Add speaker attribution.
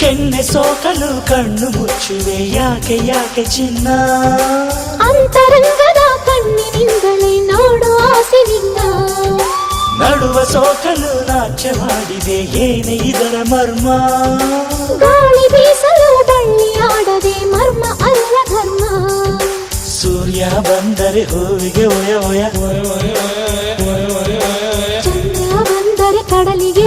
Speaker 1: ಕೆನ್ನೆ ಸೋಕಲು ಕಣ್ಣು ಮುಚ್ಚುವೆ ಯಾಕೆ ಯಾಕೆ ಚಿನ್ನ
Speaker 2: ಅಂತರಂಗದ ಕಣ್ಣಿನಿಂದಲೇ ನೋಡು ಆಸೆ ನಿನ್ನ
Speaker 1: ನಡುವ ಸೋಕಲು ನಾಟ್ಯ ಮಾಡಿದೆ ಏನೇ ಇದರ ಮರ್ಮ
Speaker 2: ಗಾಳಿ ಬೀಸಲು ಬಳ್ಳಿ ಆಡದೆ ಮರ್ಮ ಅಲ್ಲ ಧರ್ಮ
Speaker 1: ಸೂರ್ಯ ಬಂದರೆ ಹೂವಿಗೆ ಒಯ ಒಯ
Speaker 2: ಚಂದ್ರ ಬಂದರೆ ಕಡಲಿಗೆ